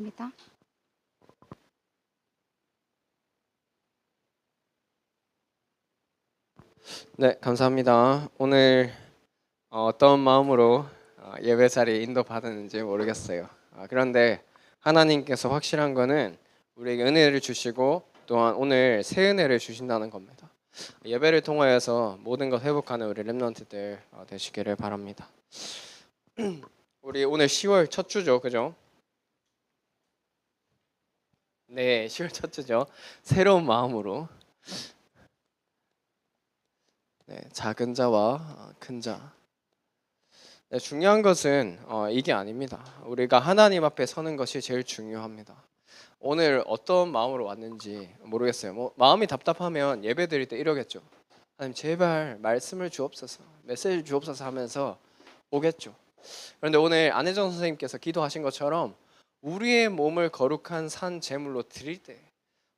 입니다. 네, 감사합니다. 오늘 어떤 마음으로 예배 자리에 인도받았는지 모르겠어요. 그런데 하나님께서 확실한 거는 우리에게 은혜를 주시고 또한 오늘 새 은혜를 주신다는 겁니다. 예배를 통하여서 모든 것 회복하는 우리 렘넌트들 되시기를 바랍니다. 우리 오늘 10월 첫 주죠, 그죠? 네, 10월 첫 주죠. 새로운 마음으로 네, 작은 자와 큰 자. 네, 중요한 것은 이게 아닙니다. 우리가 하나님 앞에 서는 것이 제일 중요합니다. 오늘 어떤 마음으로 왔는지 모르겠어요. 뭐 마음이 답답하면 예배 드릴 때 이러겠죠. 하나님 제발 말씀을 주옵소서, 메시지 주옵소서 하면서 오겠죠. 그런데 오늘 안혜정 선생님께서 기도하신 것처럼 우리의 몸을 거룩한 산 제물로 드릴 때,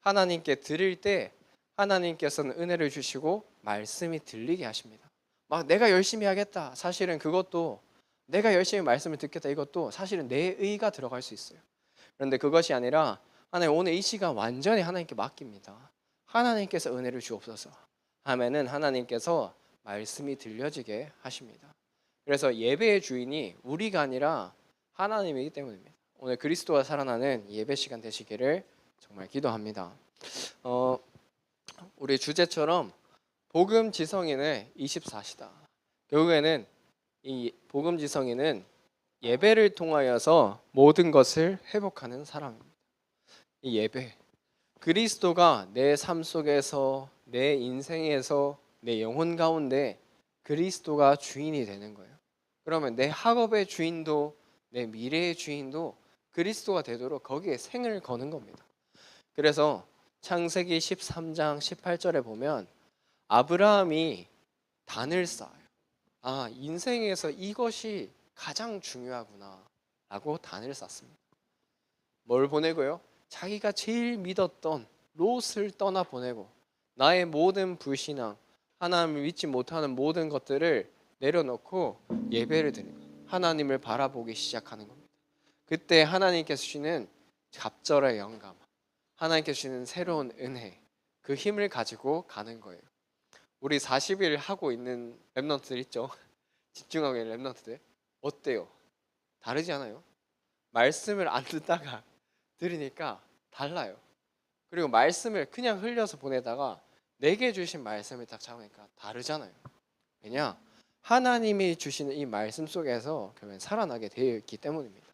하나님께 드릴 때 하나님께서는 은혜를 주시고 말씀이 들리게 하십니다. 막 내가 열심히 하겠다. 사실은 그것도 내가 열심히 말씀을 듣겠다. 이것도 사실은 내 의가 들어갈 수 있어요. 그런데 그것이 아니라 하나님 오늘 이 시간 완전히 하나님께 맡깁니다. 하나님께서 은혜를 주옵소서 하면은 하나님께서 말씀이 들려지게 하십니다. 그래서 예배의 주인이 우리가 아니라 하나님이기 때문입니다. 오늘 그리스도가 살아나는 예배 시간 되시기를 정말 기도합니다. 어, 우리 주제처럼 복음지성인의 24시다. 결국에는 이 복음지성인은 예배를 통하여서 모든 것을 회복하는 사람입니다. 이 예배, 그리스도가 내 삶 속에서, 내 인생에서, 내 영혼 가운데 그리스도가 주인이 되는 거예요. 그러면 내 학업의 주인도, 내 미래의 주인도 그리스도가 되도록 거기에 생을 거는 겁니다. 그래서 창세기 13장 18절에 보면 아브라함이 단을 쌓아요. 인생에서 이것이 가장 중요하구나 라고 단을 쌓습니다. 뭘 보내고요? 자기가 제일 믿었던 롯을 떠나 보내고 나의 모든 불신앙, 하나님을 믿지 못하는 모든 것들을 내려놓고 예배를 드리고 하나님을 바라보기 시작하는 겁니다. 그때 하나님께서 주시는 갑절의 영감, 하나님께서 주시는 새로운 은혜, 그 힘을 가지고 가는 거예요. 우리 40일 하고 있는 랩런트들 있죠? 집중하고 있는 랩런트들 어때요? 다르지 않아요? 말씀을 안 듣다가 들으니까 달라요. 그리고 말씀을 그냥 흘려서 보내다가 내게 주신 말씀을 딱 잡으니까 다르잖아요. 왜냐? 하나님이 주시는 이 말씀 속에서 그러면 살아나게 되어 있기 때문입니다.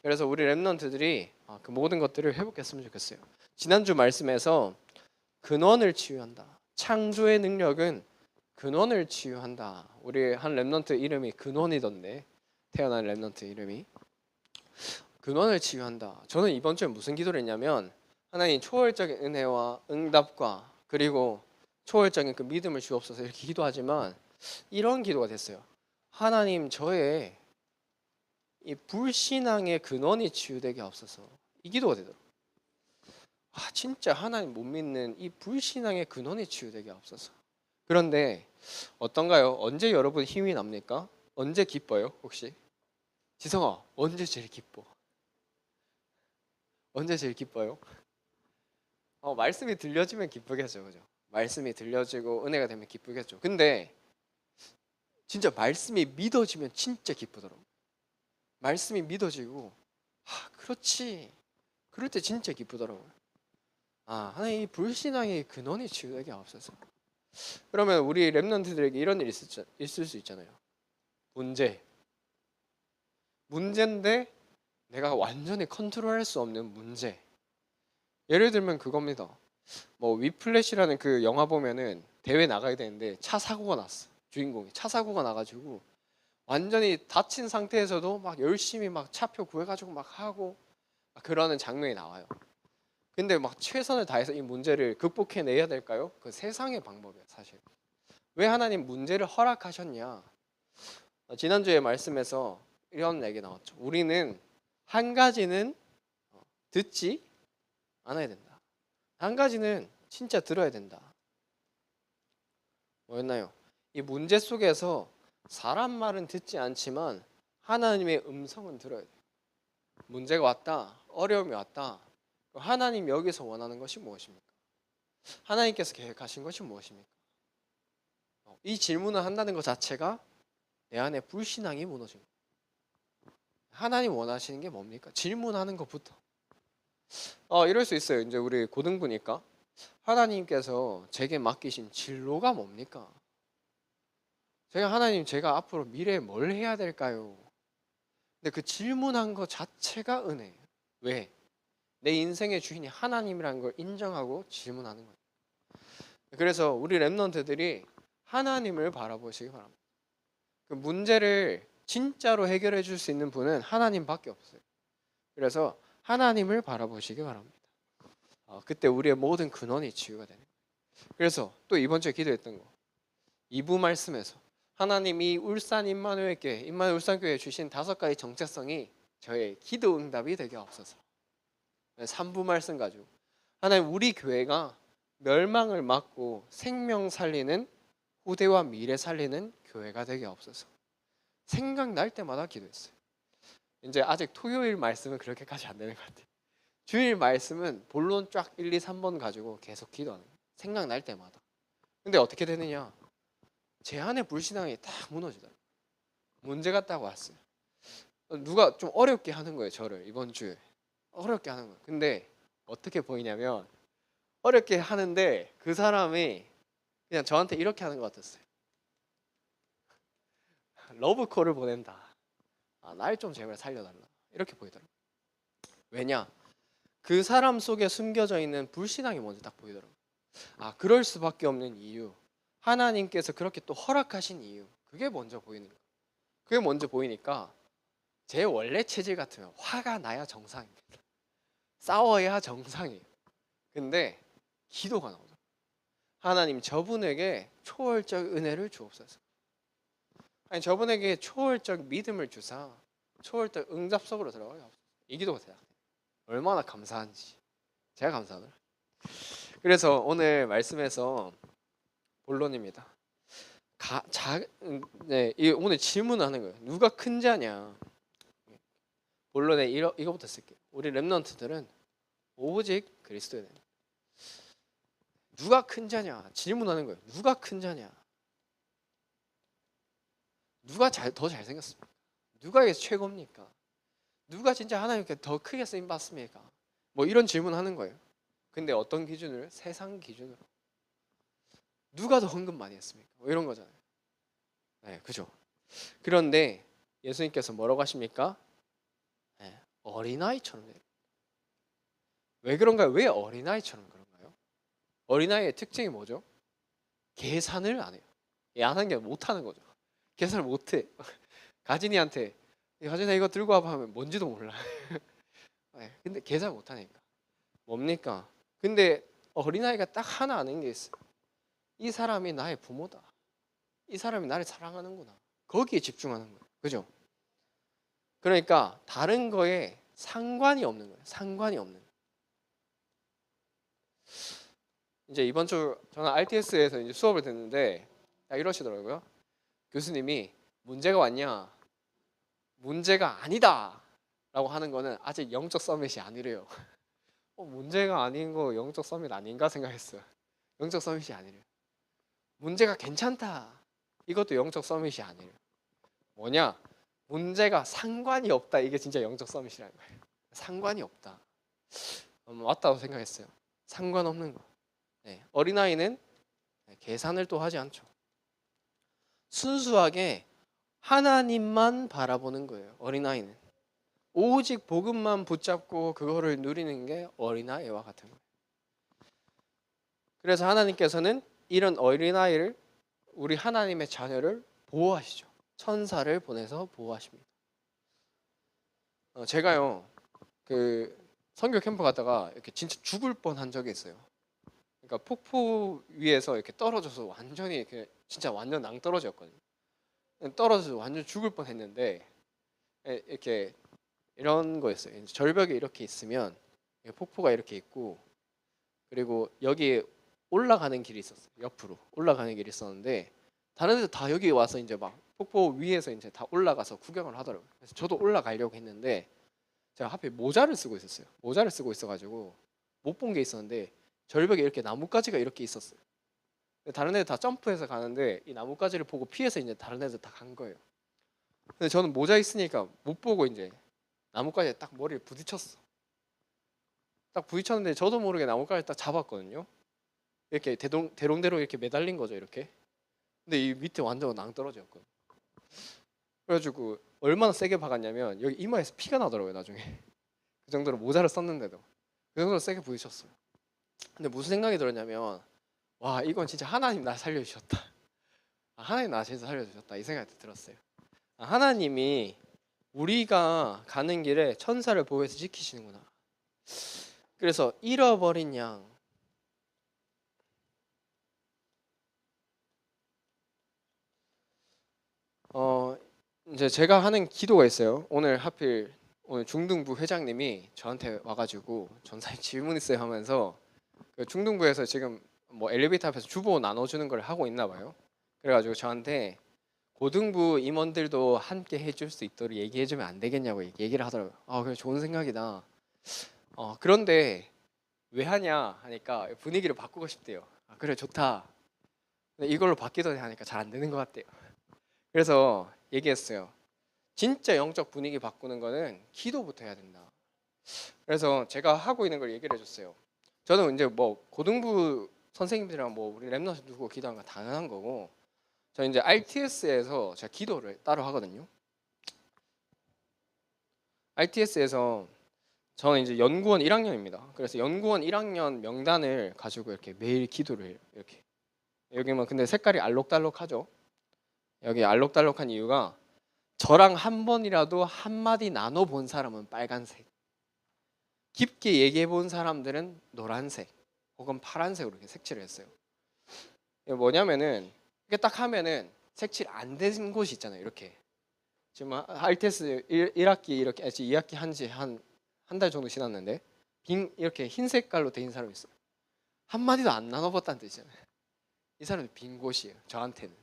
그래서 우리 랩런트들이 그 모든 것들을 회복했으면 좋겠어요. 지난주 말씀에서 근원을 치유한다. 창조의 능력은 근원을 치유한다. 우리 한 랩런트 이름이 근원이던데, 태어난 랩런트 이름이 근원을 치유한다. 저는 이번 주에 무슨 기도를 했냐면 하나님 초월적인 은혜와 응답과 그리고 초월적인 그 믿음을 주옵소서 이렇게 기도하지만 이런 기도가 됐어요. 하나님 저의 이 불신앙의 근원이 치유되게 하옵소서. 이 기도가 되더라고요. 진짜 하나님 못 믿는 이 불신앙의 근원이 치유되게 하옵소서. 그런데 어떤가요? 언제 여러분 힘이 납니까? 언제 기뻐요? 혹시? 지성아, 언제 제일 기뻐? 언제 제일 기뻐요? 말씀이 들려지면 기쁘겠죠, 그죠? 말씀이 들려지고 은혜가 되면 기쁘겠죠. 근데 진짜 말씀이 믿어지면 진짜 기쁘더라고. 말씀이 믿어지고, 그렇지. 그럴 때 진짜 기쁘더라고요. 하나님 이 불신앙의 근원이 치유되게 하옵소서. 그러면 우리 랩런트들에게 이런 일이 있을 수 있잖아요. 문제인데 내가 완전히 컨트롤할 수 없는 문제. 예를 들면 그겁니다. 뭐 위플래시라는 그 영화 보면은 대회 나가야 되는데 차 사고가 났어. 주인공이 차 사고가 나가지고 완전히 다친 상태에서도 막 열심히 막 차표 구해가지고 막 하고 막 그러는 장면이 나와요. 근데 막 최선을 다해서 이 문제를 극복해내야 될까요? 그 세상의 방법이에요, 사실. 왜 하나님 문제를 허락하셨냐? 지난주에 말씀에서 이런 얘기 나왔죠. 우리는 한 가지는 듣지 않아야 된다. 한 가지는 진짜 들어야 된다. 뭐였나요? 이 문제 속에서 사람 말은 듣지 않지만 하나님의 음성은 들어야 돼요. 문제가 왔다, 어려움이 왔다. 하나님 여기서 원하는 것이 무엇입니까? 하나님께서 계획하신 것이 무엇입니까? 이 질문을 한다는 것 자체가 내 안에 불신앙이 무너진 거예요. 하나님 원하시는 게 뭡니까? 질문하는 것부터. 이럴 수 있어요. 이제 우리 고등부니까 하나님께서 제게 맡기신 진로가 뭡니까? 제가 앞으로 미래에 뭘 해야 될까요? 근데 그 질문한 것 자체가 은혜예요. 왜? 내 인생의 주인이 하나님이라는 걸 인정하고 질문하는 거예요. 그래서 우리 랩런트들이 하나님을 바라보시기 바랍니다. 그 문제를 진짜로 해결해 줄 수 있는 분은 하나님밖에 없어요. 그래서 하나님을 바라보시기 바랍니다. 그때 우리의 모든 근원이 치유가 되는 거예요. 그래서 또 이번 주에 기도했던 거 2부 말씀에서 하나님이 울산 임마누엘 울산교회에 주신 5가지 정체성이 저의 기도 응답이 되게 없어서 3부 말씀 가지고 하나님 우리 교회가 멸망을 막고 생명 살리는 후대와 미래 살리는 교회가 되게 없어서 생각날 때마다 기도했어요. 이제 아직 토요일 말씀은 그렇게까지 안 되는 것 같아요. 주일 말씀은 본론 쫙 1, 2, 3번 가지고 계속 기도하는 거예요. 생각날 때마다. 근데 어떻게 되느냐? 제 안에 불신앙이 딱 무너지더라고요. 문제가 딱 왔어요. 누가 좀 어렵게 하는 거예요. 저를 이번 주에 어렵게 하는 거예요. 근데 어떻게 보이냐면 어렵게 하는데 그 사람이 그냥 저한테 이렇게 하는 것 같았어요. 러브콜을 보낸다. 날 좀 제발 살려달라. 이렇게 보이더라고요. 왜냐? 그 사람 속에 숨겨져 있는 불신앙이 먼저 딱 보이더라고요. 그럴 수밖에 없는 이유. 하나님께서 그렇게 또 허락하신 이유. 그게 먼저 보이는 거예요. 그게 먼저 보이니까 제 원래 체질 같으면 화가 나야 정상입니다. 싸워야 정상이에요. 근데 기도가 나오죠. 하나님 저분에게 초월적 은혜를 주옵소서. 아니 저분에게 초월적 믿음을 주사 초월적 응답 속으로 들어가요. 이 기도가 돼요. 얼마나 감사한지 제가 감사하더라고요. 그래서 오늘 말씀에서 본론입니다. 오늘 질문하는 거예요. 누가 큰 자냐? 본론에 이거부터 쓸게요. 우리 랩런트들은 오직 그리스도에 대한 누가 큰 자냐? 질문하는 거예요. 누가 큰 자냐? 누가 더 잘생겼습니까? 누가 최고입니까? 누가 진짜 하나님께 더 크게 쓰임 받습니까? 뭐 이런 질문하는 거예요. 근데 어떤 기준으로? 세상 기준으로. 누가 더 헌금 많이 했습니까? 뭐 이런 거잖아요. 네, 그죠? 그런데 예수님께서 뭐라고 하십니까? 네, 어린아이처럼 돼요. 왜 그런가요? 왜 어린아이처럼 그런가요? 어린아이의 특징이 뭐죠? 계산을 안 해요. 안 하는 게 못하는 거죠. 계산을 못해. 가진이한테 가진아 이거 들고 와봐 하면 뭔지도 몰라. 네, 근데 계산 못하니까. 뭡니까? 근데 어린아이가 딱 하나 아는 게 있어요. 이 사람이 나의 부모다. 이 사람이 나를 사랑하는구나. 거기에 집중하는 거예요. 그죠? 그러니까 다른 거에 상관이 없는 거예요. 상관이 없는 거예요. 이제 이번 주 저는 RTS에서 이제 수업을 듣는데 이러시더라고요. 교수님이 문제가 왔냐? 문제가 아니다 라고 하는 거는 아직 영적 서밋이 아니래요. 문제가 아닌 거 영적 서밋 아닌가 생각했어요. 영적 서밋이 아니래요. 문제가 괜찮다. 이것도 영적 서밋이 아니래요. 뭐냐? 문제가 상관이 없다. 이게 진짜 영적 서밋이라는 거예요. 상관이 없다. 맞다고 생각했어요. 상관없는 거. 네, 어린아이는 계산을 또 하지 않죠. 순수하게 하나님만 바라보는 거예요. 어린아이는. 오직 복음만 붙잡고 그거를 누리는 게 어린아이와 같은 거예요. 그래서 하나님께서는 이런 어린아이를 우리 하나님의 자녀를 보호하시죠. 천사를 보내서 보호하십니다. 제가요 그 선교 캠프 갔다가 이렇게 진짜 죽을 뻔한 적이 있어요. 그러니까 폭포 위에서 이렇게 떨어져서 완전히 이렇게 진짜 완전 낭떠러지였거든요. 떨어져서 완전 죽을 뻔했는데 이렇게 이런 거였어요. 절벽에 이렇게 있으면 폭포가 이렇게 있고 그리고 여기 올라가는 길이 있었어요. 옆으로 올라가는 길이 있었는데 다른 데서 다 여기 와서 이제 막 폭포 위에서 이제 다 올라가서 구경을 하더라고요. 그래서 저도 올라가려고 했는데 제가 하필 모자를 쓰고 있었어요. 모자를 쓰고 있어가지고 못 본 게 있었는데 절벽에 이렇게 나뭇가지가 이렇게 있었어요. 다른 애들 다 점프해서 가는데 이 나뭇가지를 보고 피해서 이제 다른 애들 다 간 거예요. 근데 저는 모자 있으니까 못 보고 이제 나뭇가지에 딱 머리를 부딪혔어. 딱 부딪혔는데 저도 모르게 나뭇가지를 딱 잡았거든요. 이렇게 대롱대롱 이렇게 매달린 거죠, 이렇게. 근데 이 밑에 완전 낭떠러지였거든. 그래가지고 얼마나 세게 박았냐면 여기 이마에서 피가 나더라고요, 나중에. 그 정도로 모자를 썼는데도 그 정도로 세게 부딪혔어요. 근데 무슨 생각이 들었냐면, 와, 이건 진짜 하나님 나 살려주셨다. 하나님 나 진짜 살려주셨다, 이 생각이 들었어요. 하나님이 우리가 가는 길에 천사를 보호해서 지키시는구나. 그래서 잃어버린 양, 이제 제가 하는 기도가 있어요. 오늘 하필 오늘 중등부 회장님이 저한테 와가지고 전사님 질문 있어요 하면서, 그 중등부에서 지금 뭐 엘리베이터 앞에서 주보 나눠주는 걸 하고 있나 봐요. 그래가지고 저한테 고등부 임원들도 함께 해줄 수 있도록 얘기해주면 안 되겠냐고 얘기를 하더라고요. 그래, 좋은 생각이다. 그런데 왜 하냐 하니까 분위기를 바꾸고 싶대요. 그래, 좋다. 근데 이걸로 바뀌더니 하니까 잘 안 되는 것 같대요. 그래서 얘기했어요. 진짜 영적 분위기 바꾸는 거는 기도부터 해야 된다. 그래서 제가 하고 있는 걸 얘기를 해줬어요. 저는 이제 뭐 고등부 선생님들이랑 뭐 우리 랩넌트 두고 기도하는 건 당연한 거고, 저 이제 RTS에서 제가 기도를 따로 하거든요. RTS에서 저는 이제 연구원 1학년입니다. 그래서 연구원 1학년 명단을 가지고 이렇게 매일 기도를 해요. 이렇게 여기만 근데 색깔이 알록달록하죠. 여기 알록달록한 이유가 저랑 한 번이라도 한마디 나눠본 사람은 빨간색, 깊게 얘기해 본 사람들은 노란색 혹은 파란색으로 이렇게 색칠을 했어요. 이게 뭐냐면은 이게 딱 하면은 색칠 안 된 곳이 있잖아요. 이렇게 지금 RTS 1학기 이렇게 2학기 한지 한 달 정도 지났는데 이렇게 흰 색깔로 돼 있는 사람이 있어요. 한마디도 안 나눠봤다는 뜻이잖아요. 이 사람이 빈 곳이에요, 저한테는.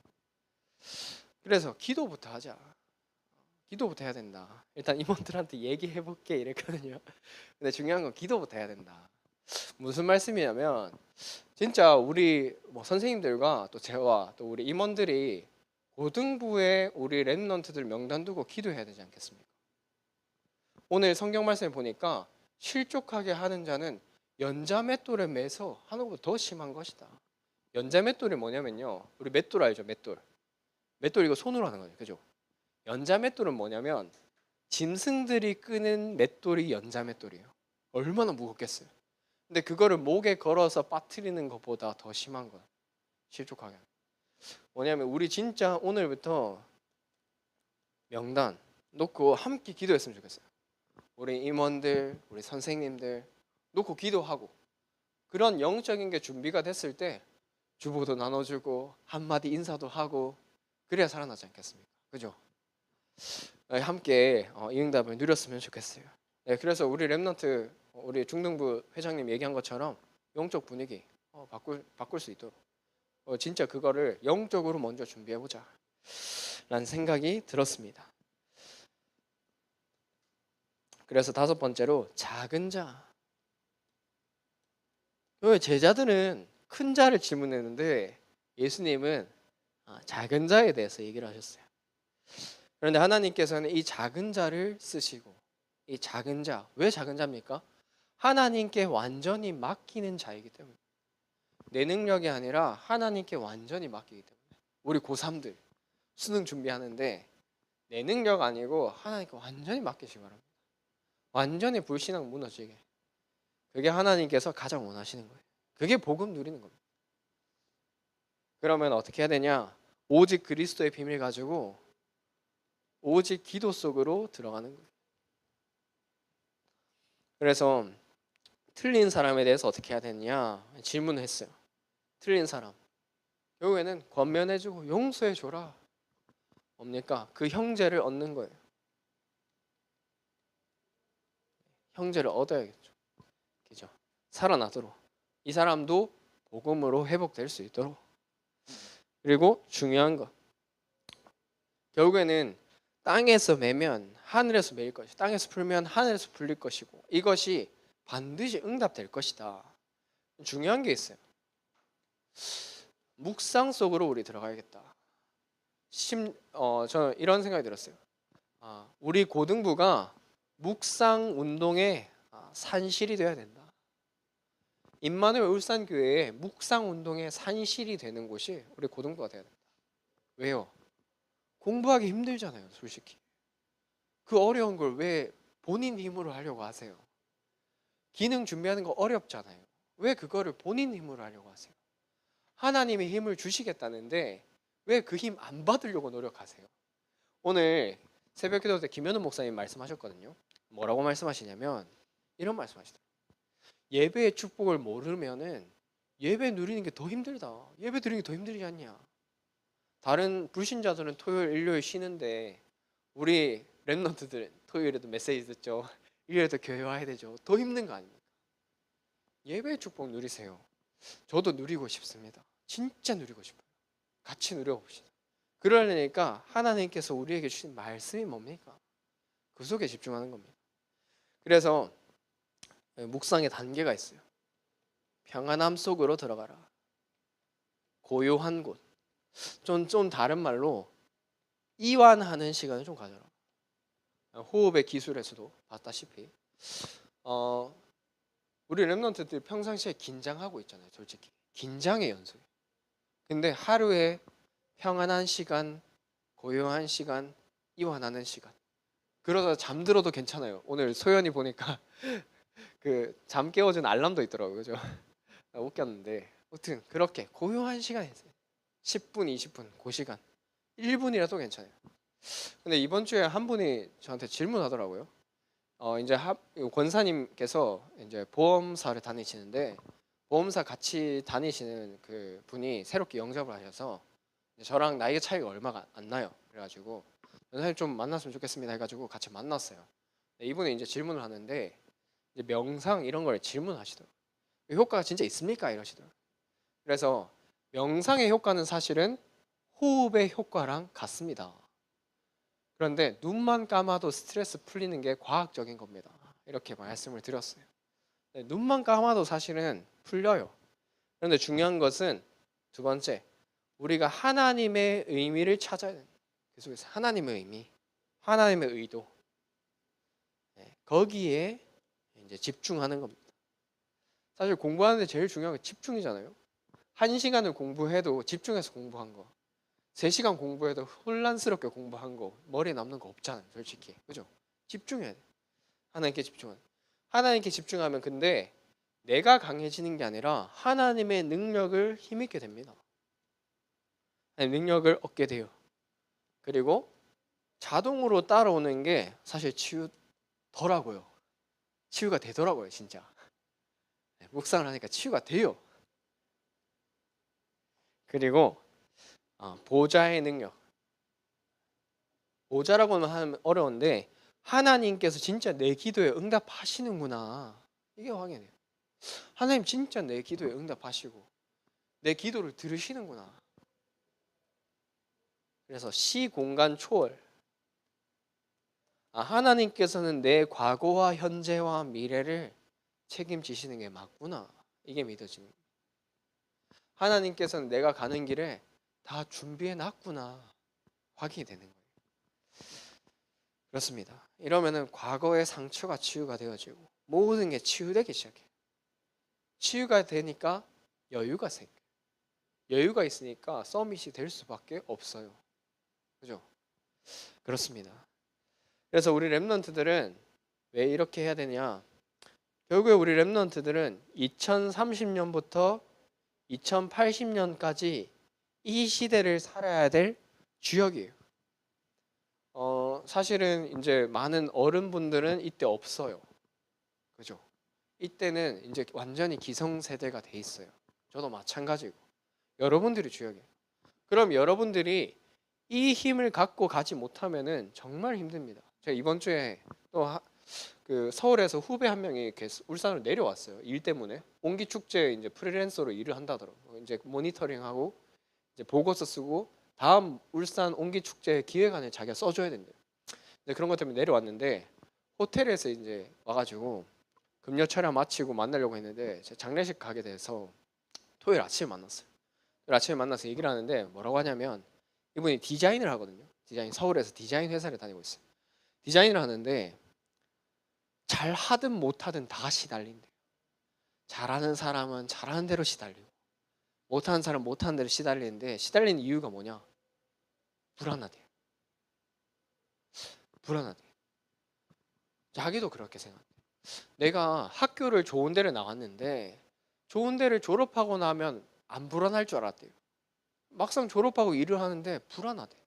그래서 기도부터 하자. 기도부터 해야 된다. 일단 임원들한테 얘기해 볼게 이랬거든요. 근데 중요한 건 기도부터 해야 된다. 무슨 말씀이냐면 진짜 우리 뭐 선생님들과 또 저와 또 우리 임원들이 고등부에 우리 랩넌트들 명단 두고 기도해야 되지 않겠습니까? 오늘 성경 말씀을 보니까 실족하게 하는 자는 연자맷돌에 매서 하는 것보다 더 심한 것이다. 연자맷돌이 뭐냐면요, 우리 맷돌 알죠? 맷돌 이거 손으로 하는 거죠, 그죠? 연자맷돌은 뭐냐면 짐승들이 끄는 맷돌이 연자맷돌이에요. 얼마나 무겁겠어요. 근데 그거를 목에 걸어서 빠뜨리는 것보다 더 심한 거야, 실족하게. 뭐냐면 우리 진짜 오늘부터 명단 놓고 함께 기도했으면 좋겠어요. 우리 임원들, 우리 선생님들 놓고 기도하고, 그런 영적인 게 준비가 됐을 때 주보도 나눠주고 한마디 인사도 하고 그래야 살아나지 않겠습니까? 그죠? 함께 이 응답을 누렸으면 좋겠어요. 네, 그래서 우리 랩넌트 우리 중등부 회장님 얘기한 것처럼 영적 분위기 바꿀 수 있도록 진짜 그거를 영적으로 먼저 준비해보자 라는 생각이 들었습니다. 그래서 5번째로 작은 자. 제자들은 큰 자를 질문했는데 예수님은 작은 자에 대해서 얘기를 하셨어요. 그런데 하나님께서는 이 작은 자를 쓰시고, 이 작은 자, 왜 작은 자입니까? 하나님께 완전히 맡기는 자이기 때문에. 내 능력이 아니라 하나님께 완전히 맡기기 때문에. 우리 고3들 수능 준비하는데 내 능력 아니고 하나님께 완전히 맡기시기 바랍니다. 완전히 불신앙 무너지게. 그게 하나님께서 가장 원하시는 거예요. 그게 복음 누리는 겁니다. 그러면 어떻게 해야 되냐? 오직 그리스도의 비밀 가지고 오직 기도 속으로 들어가는 거예요. 그래서 틀린 사람에 대해서 어떻게 해야 되느냐 질문을 했어요. 틀린 사람 결국에는 권면해주고 용서해줘라. 뭡니까? 그 형제를 얻는 거예요. 형제를 얻어야겠죠. 그죠? 살아나도록, 이 사람도 복음으로 회복될 수 있도록. 그리고 중요한 것, 결국에는 땅에서 매면 하늘에서 매일 것이 땅에서 풀면 하늘에서 풀릴 것이고 이것이 반드시 응답될 것이다. 중요한 게 있어요. 묵상 속으로 우리 들어가야겠다. 저는 이런 생각이 들었어요. 우리 고등부가 묵상 운동의 산실이 되어야 된다. 임마누엘 울산교회의 묵상 운동의 산실이 되는 곳이 우리 고등부가 되어야 된다. 왜요? 공부하기 힘들잖아요, 솔직히. 그 어려운 걸 왜 본인 힘으로 하려고 하세요? 기능 준비하는 거 어렵잖아요. 왜 그거를 본인 힘으로 하려고 하세요? 하나님의 힘을 주시겠다는데 왜 그 힘 안 받으려고 노력하세요? 오늘 새벽 기도 때 김현우 목사님 말씀하셨거든요. 뭐라고 말씀하시냐면 이런 말씀하시더라고요. 예배의 축복을 모르면은 예배 누리는 게 더 힘들다. 예배 드리는 게 더 힘들지 않냐? 다른 불신자들은 토요일, 일요일 쉬는데 우리 랩런트들은 토요일에도 메시지 듣죠. 일요일에도 교회 와야 되죠. 더 힘든 거 아닙니까? 예배의 축복 누리세요. 저도 누리고 싶습니다. 진짜 누리고 싶어요. 같이 누려봅시다. 그러려니까 하나님께서 우리에게 주신 말씀이 뭡니까? 그 속에 집중하는 겁니다. 그래서 묵상의 단계가 있어요. 평안함 속으로 들어가라. 고요한 곳. 좀 다른 말로 이완하는 시간을 좀 가져라. 호흡의 기술에서도 봤다시피 우리 랩런트들 평상시에 긴장하고 있잖아요. 솔직히 긴장의 연속. 근데 하루에 평안한 시간, 고요한 시간, 이완하는 시간. 그러다 잠들어도 괜찮아요. 오늘 소연이 보니까 그 잠 깨워준 알람도 있더라고요. 그죠? 웃겼는데 아무튼 그렇게 고요한 시간이 있어요. 10분, 20분 그 시간 1분이라도 괜찮아요. 근데 이번 주에 한 분이 저한테 질문하더라고요. 이제 권사님께서 이제 보험사를 다니시는데 보험사 같이 다니시는 그 분이 새롭게 영접을 하셔서 저랑 나이 차이가 얼마가 안 나요. 그래가지고 선생님 좀 만났으면 좋겠습니다 해가지고 같이 만났어요. 이분이 이제 질문을 하는데 이제 명상 이런 걸 질문하시더라고요. 효과가 진짜 있습니까? 이러시더라고요. 그래서 명상의 효과는 사실은 호흡의 효과랑 같습니다. 그런데 눈만 감아도 스트레스 풀리는 게 과학적인 겁니다. 이렇게 말씀을 드렸어요. 눈만 감아도 사실은 풀려요. 그런데 중요한 것은 두 번째, 우리가 하나님의 의미를 찾아야 돼요. 그 속에서 하나님의 의미, 하나님의 의도, 거기에 이제 집중하는 겁니다. 사실 공부하는데 제일 중요한 게 집중이잖아요. 1시간을 공부해도 집중해서 공부한 거, 3시간 공부해도 혼란스럽게 공부한 거, 머리에 남는 거 없잖아요. 솔직히. 그죠? 집중해야 돼. 하나님께 집중하는. 하나님께 집중하면 근데 내가 강해지는 게 아니라 하나님의 능력을 힘입게 됩니다. 능력을 얻게 돼요. 그리고 자동으로 따라오는 게 사실 치유더라고요. 치유가 되더라고요, 진짜. 묵상을 하니까 치유가 돼요. 그리고 보좌의 능력. 보좌라고는 하면 어려운데 하나님께서 진짜 내 기도에 응답하시는구나. 이게 확인해요. 하나님 진짜 내 기도에 응답하시고 내 기도를 들으시는구나. 그래서 시공간 초월. 하나님께서는 내 과거와 현재와 미래를 책임지시는 게 맞구나. 이게 믿어지는 거예요. 하나님께서는 내가 가는 길에 다 준비해 놨구나. 확인이 되는 거예요. 그렇습니다. 이러면은 과거의 상처가 치유가 되어지고 모든 게 치유되기 시작해요. 치유가 되니까 여유가 생겨요. 여유가 있으니까 서밋이 될 수밖에 없어요. 그죠? 그렇습니다. 그래서 우리 랩런트들은 왜 이렇게 해야 되냐? 결국에 우리 랩런트들은 2030년부터 2080년까지 이 시대를 살아야 될 주역이에요. 사실은 이제 많은 어른분들은 이때 없어요. 그죠? 이때는 이제 완전히 기성세대가 돼 있어요. 저도 마찬가지고. 여러분들이 주역이에요. 그럼 여러분들이 이 힘을 갖고 가지 못하면은 정말 힘듭니다. 제가 이번 주에 또 그 서울에서 후배 한 명이 울산으로 내려왔어요. 일 때문에 온기 축제 이제 프리랜서로 일을 한다더라고요. 이제 모니터링하고 이제 보고서 쓰고 다음 울산 온기 축제 기획안을 자기가 써줘야 된대요. 그런 것 때문에 내려왔는데 호텔에서 이제 와가지고 금요 촬영 마치고 만나려고 했는데 제가 장례식 가게 돼서 토요일 아침에 만났어요. 토요일 아침에 만나서 얘기를 하는데 뭐라고 하냐면 이분이 디자인을 하거든요. 디자인 서울에서 디자인 회사를 다니고 있어요. 디자인을 하는데 잘 하든 못하든 다 시달린대요. 잘하는 사람은 잘하는 대로 시달리고 못하는 사람은 못하는 대로 시달리는데 시달리는 이유가 뭐냐? 불안하대요. 불안하대요. 자기도 그렇게 생각해요. 내가 학교를 좋은 데를 나왔는데 좋은 데를 졸업하고 나면 안 불안할 줄 알았대요. 막상 졸업하고 일을 하는데 불안하대.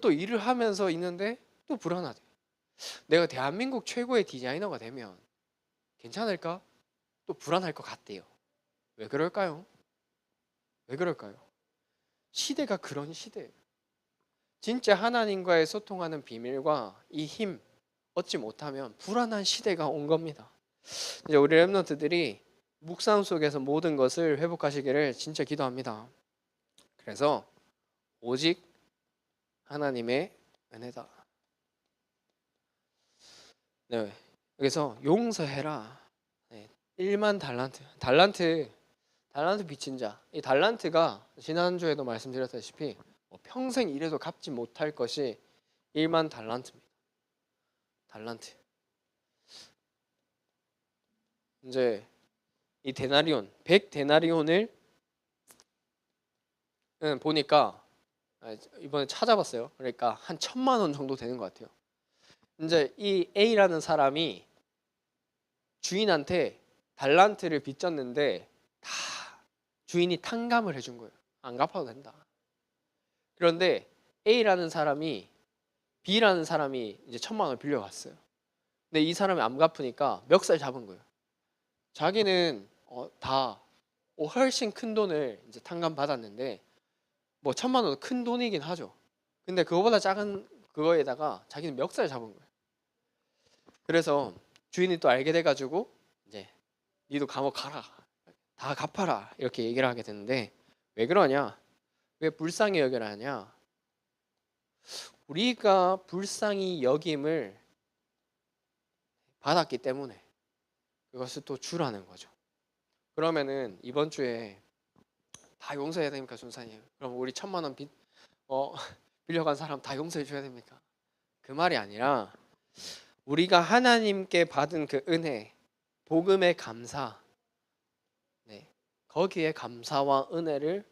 또 일을 하면서 있는데 또 불안하대. 내가 대한민국 최고의 디자이너가 되면 괜찮을까? 또 불안할 것 같대요. 왜 그럴까요? 왜 그럴까요? 시대가 그런 시대예요. 진짜 하나님과의 소통하는 비밀과 이 힘 얻지 못하면 불안한 시대가 온 겁니다. 이제 우리 랩런트들이 묵상 속에서 모든 것을 회복하시기를 진짜 기도합니다. 그래서 오직 하나님의 은혜다. 네, 여기서 용서해라. 네, 1만 달란트 빚진 자. 이 달란트가 지난주에도 말씀드렸다시피 평생 일해도 갚지 못할 것이 1만 달란트입니다. 달란트. 이제 이 데나리온, 100데나리온을 보니까 이번에 찾아봤어요. 그러니까 한 1,000만 원 정도 되는 것 같아요. 이제 이 A라는 사람이 주인한테 달란트를 빚졌는데 다 주인이 탕감을 해준 거예요. 안 갚아도 된다. 그런데 A라는 사람이 B라는 사람이 이제 1,000만 원을 빌려갔어요. 근데 이 사람이 안 갚으니까 멱살 잡은 거예요. 자기는 다 훨씬 큰 돈을 이제 탕감 받았는데 뭐 1,000만 원은 큰 돈이긴 하죠. 근데 그거보다 작은 그거에다가 자기는 멱살 잡은 거예요. 그래서 주인이 또 알게 돼가지고 이제 니도 감옥 가라, 다 갚아라 이렇게 얘기를 하게 되는데 왜 그러냐? 왜 불쌍히 여겨라 하냐? 우리가 불쌍히 여김을 받았기 때문에 그것을 또 주라는 거죠. 그러면은 이번 주에 다 용서해야 됩니까, 준사님? 그럼 우리 1,000만 원 빌려간 사람 다 용서해 줘야 됩니까? 그 말이 아니라 우리가 하나님께 받은 그 은혜, 복음의 감사, 네, 거기에 감사와 은혜를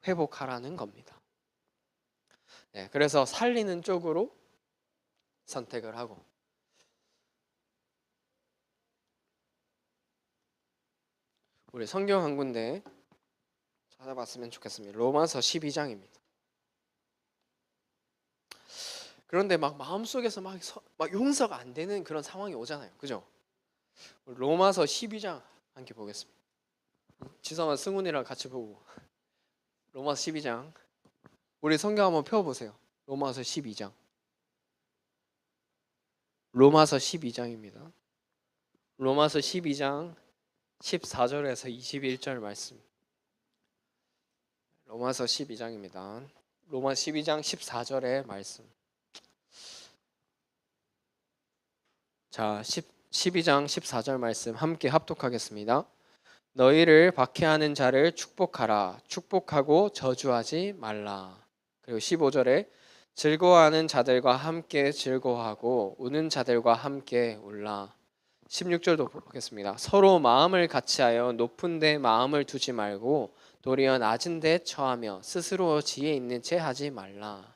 회복하라는 겁니다. 네, 그래서 살리는 쪽으로 선택을 하고 우리 성경 한 군데 찾아봤으면 좋겠습니다. 로마서 12장입니다. 그런데 막 마음속에서 막 용서가 안 되는 그런 상황이 오잖아요. 그죠? 로마서 12장 함께 보겠습니다. 지성아 승훈이랑 같이 보고 로마서 12장 우리 성경 한번 펴보세요. 로마서 12장 로마서 12장입니다. 로마서 12장 14절에서 21절 말씀. 로마서 12장입니다. 로마 12장 14절의 말씀. 자, 12장 14절 말씀 함께 합독하겠습니다. 너희를 박해하는 자를 축복하라. 축복하고 저주하지 말라. 그리고 15절에 즐거워하는 자들과 함께 즐거워하고 우는 자들과 함께 울라. 16절도 보겠습니다. 서로 마음을 같이하여 높은 데 마음을 두지 말고 도리어 낮은 데 처하며 스스로 지혜 있는 채 하지 말라.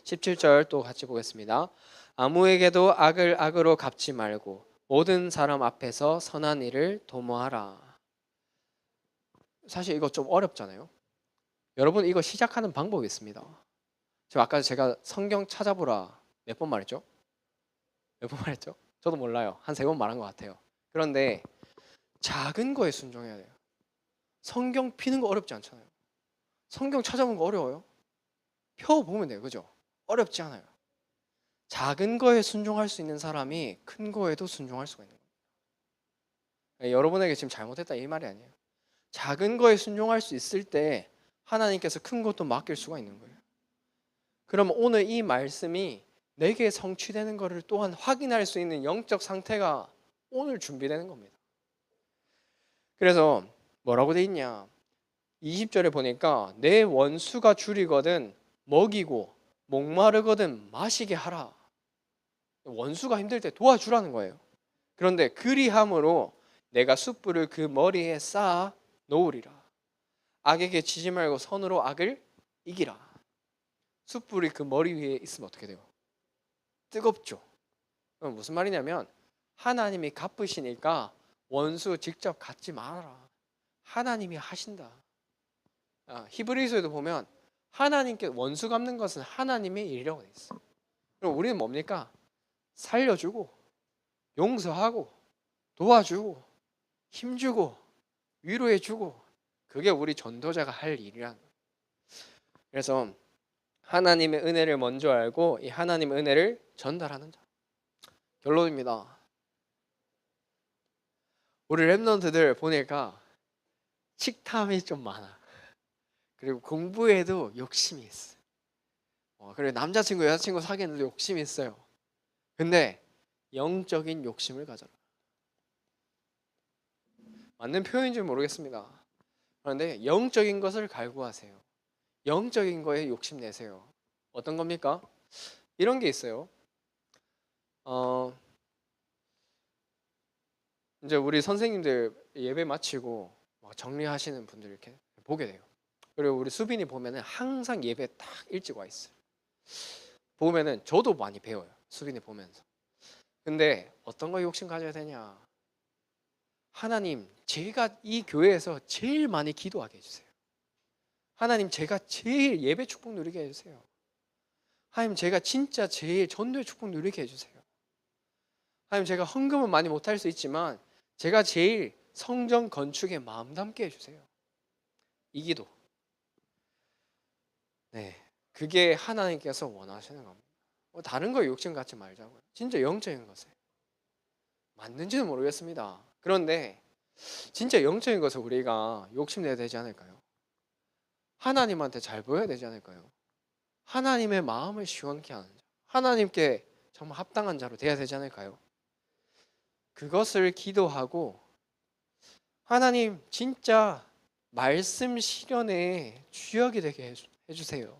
17절 또 같이 보겠습니다. 아무에게도 악을 악으로 갚지 말고 모든 사람 앞에서 선한 일을 도모하라. 사실 이거 좀 어렵잖아요. 여러분 이거 시작하는 방법이 있습니다. 아까 제가 성경 찾아보라 몇 번 말했죠? 몇 번 말했죠? 저도 몰라요. 한 3번 말한 것 같아요. 그런데 작은 거에 순종해야 돼요. 성경 피는 거 어렵지 않잖아요. 성경 찾아보는 거 어려워요? 펴보면 돼요. 그죠? 어렵지 않아요. 작은 거에 순종할 수 있는 사람이 큰 거에도 순종할 수가 있는 거예요. 여러분에게 지금 잘못했다 이 말이 아니에요. 작은 거에 순종할 수 있을 때 하나님께서 큰 것도 맡길 수가 있는 거예요. 그럼 오늘 이 말씀이 내게 성취되는 것을 또한 확인할 수 있는 영적 상태가 오늘 준비되는 겁니다. 그래서 뭐라고 돼 있냐? 20절에 보니까 내 원수가 줄이거든 먹이고 목마르거든 마시게 하라. 원수가 힘들 때 도와주라는 거예요. 그런데 그리함으로 내가 숯불을 그 머리에 쌓아 놓으리라. 악에게 치지 말고 선으로 악을 이기라. 숯불이 그 머리 위에 있으면 어떻게 돼요? 뜨겁죠. 그럼 무슨 말이냐면 하나님이 갚으시니까 원수 직접 갖지 말아라. 하나님이 하신다. 히브리서에도 보면 하나님께 원수 갚는 것은 하나님의 일이라고 돼 있어요. 그럼 우리는 뭡니까? 살려주고 용서하고 도와주고 힘주고 위로해주고 그게 우리 전도자가 할 일이란 거예요. 그래서 하나님의 은혜를 먼저 알고 이 하나님의 은혜를 전달하는 자. 결론입니다. 우리 랩런트들 보니까 식탐이 좀 많아. 그리고 공부에도 욕심이 있어. 그리고 남자친구 여자친구 사귀는데도 욕심이 있어요. 근데 영적인 욕심을 가져라. 맞는 표현인지 모르겠습니다. 그런데 영적인 것을 갈구하세요. 영적인 거에 욕심내세요. 어떤 겁니까? 이런 게 있어요. 이제 우리 선생님들 예배 마치고 막 정리하시는 분들 이렇게 보게 돼요. 그리고 우리 수빈이 보면은 항상 예배 딱 일찍 와 있어요. 보면은 저도 많이 배워요. 수빈이 보면서. 근데 어떤 거 욕심 가져야 되냐? 하나님, 제가 이 교회에서 제일 많이 기도하게 해주세요. 하나님, 제가 제일 예배 축복 누리게 해주세요. 하나님, 제가 진짜 제일 전도의 축복 누리게 해주세요. 하나님, 제가 헌금은 많이 못할 수 있지만 제가 제일 성전 건축에 마음 담게 해주세요. 이 기도. 네, 그게 하나님께서 원하시는 겁니다. 다른 거에 욕심 갖지 말자고요. 진짜 영적인 것에 맞는지는 모르겠습니다. 그런데 진짜 영적인 것을 우리가 욕심내야 되지 않을까요? 하나님한테 잘 보여야 되지 않을까요? 하나님의 마음을 시원케 하는 자, 하나님께 정말 합당한 자로 돼야 되지 않을까요? 그것을 기도하고 하나님 진짜 말씀 실현에 주역이 되게 해주세요.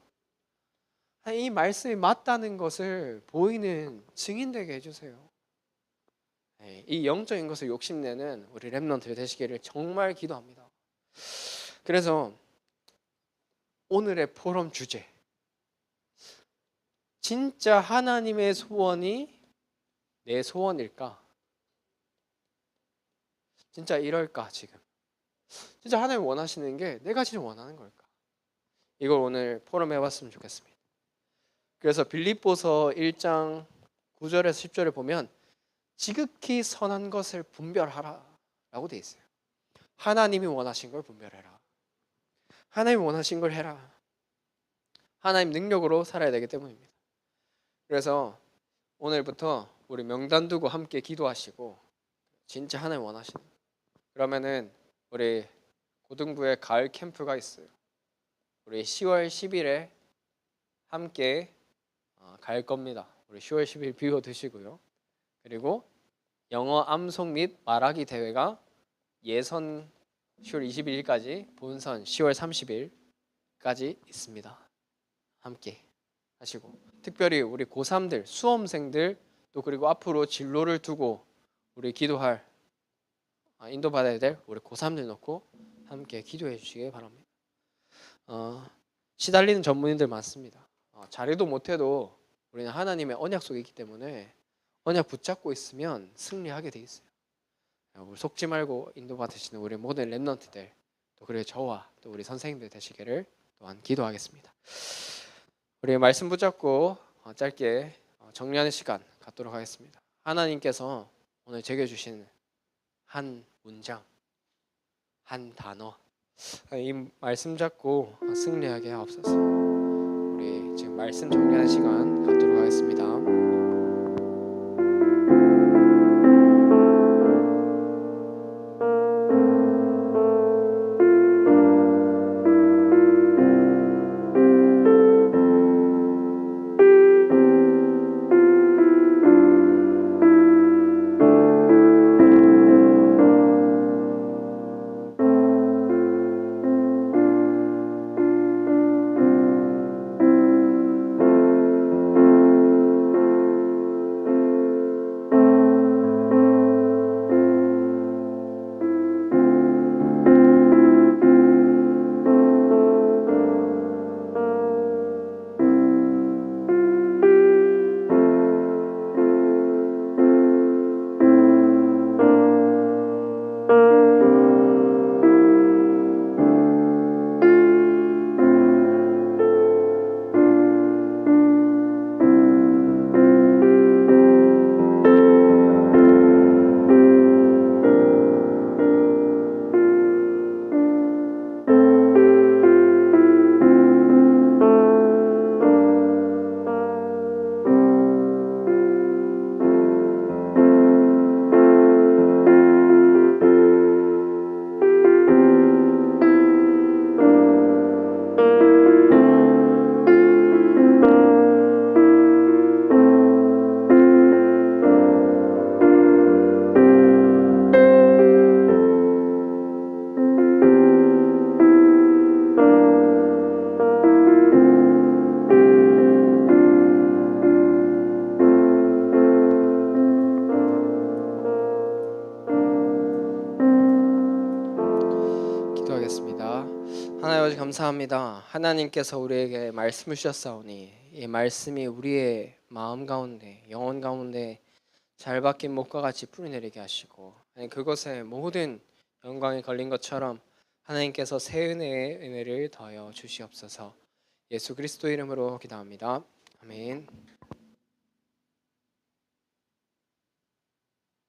이 말씀이 맞다는 것을 보이는 증인 되게 해주세요. 이 영적인 것을 욕심내는 우리 렘넌트 되시기를 정말 기도합니다. 그래서 오늘의 포럼 주제, 진짜 하나님의 소원이 내 소원일까? 진짜 이럴까 지금? 진짜 하나님 원하시는 게 내가 진짜 원하는 걸까? 이걸 오늘 포럼 해봤으면 좋겠습니다. 그래서 빌립보서 1장 9절에서 10절에 보면 지극히 선한 것을 분별하라 라고 돼 있어요. 하나님이 원하신 걸 분별해라. 하나님이 원하신 걸 해라. 하나님 능력으로 살아야 되기 때문입니다. 그래서 오늘부터 우리 명단 두고 함께 기도하시고 진짜 하나님 원하시는, 그러면은 우리 고등부에 가을 캠프가 있어요. 우리 10월 10일에 함께 갈 겁니다. 우리 10월 10일 비워 두시고요. 그리고 영어 암송 및 말하기 대회가 예선 10월 21일까지, 본선 10월 30일까지 있습니다. 함께 하시고, 특별히 우리 고3들, 수험생들, 또 그리고 앞으로 진로를 두고 우리 기도할, 인도받아야 될 우리 고3들 놓고 함께 기도해 주시기 바랍니다. 시달리는 전문인들 많습니다. 잘해도 못해도 우리는 하나님의 언약 속에 있기 때문에 언약 붙잡고 있으면 승리하게 돼 있어요. 우리 속지 말고 인도받으시는 우리 모든 랩런트들, 또 그리고 저와 또 우리 선생님들 되시기를 또한 기도하겠습니다. 우리 말씀 붙잡고 짧게 정리하는 시간 갖도록 하겠습니다. 하나님께서 오늘 제게 주신 한 문장, 한 단어, 이 말씀 잡고 승리하게 하옵소서. 우리 지금 말씀 정리하는 시간 갖도록 하겠습니다. 하나님 아버지 감사합니다. 하나님께서 우리에게 말씀을 주셨사오니 이 말씀이 우리의 마음 가운데 영혼 가운데 잘 박힌 목과 같이 뿌리내리게 하시고 그것에 모든 영광이 걸린 것처럼 하나님께서 새 은혜의 은혜를 더하여 주시옵소서. 예수 그리스도 이름으로 기도합니다. 아멘.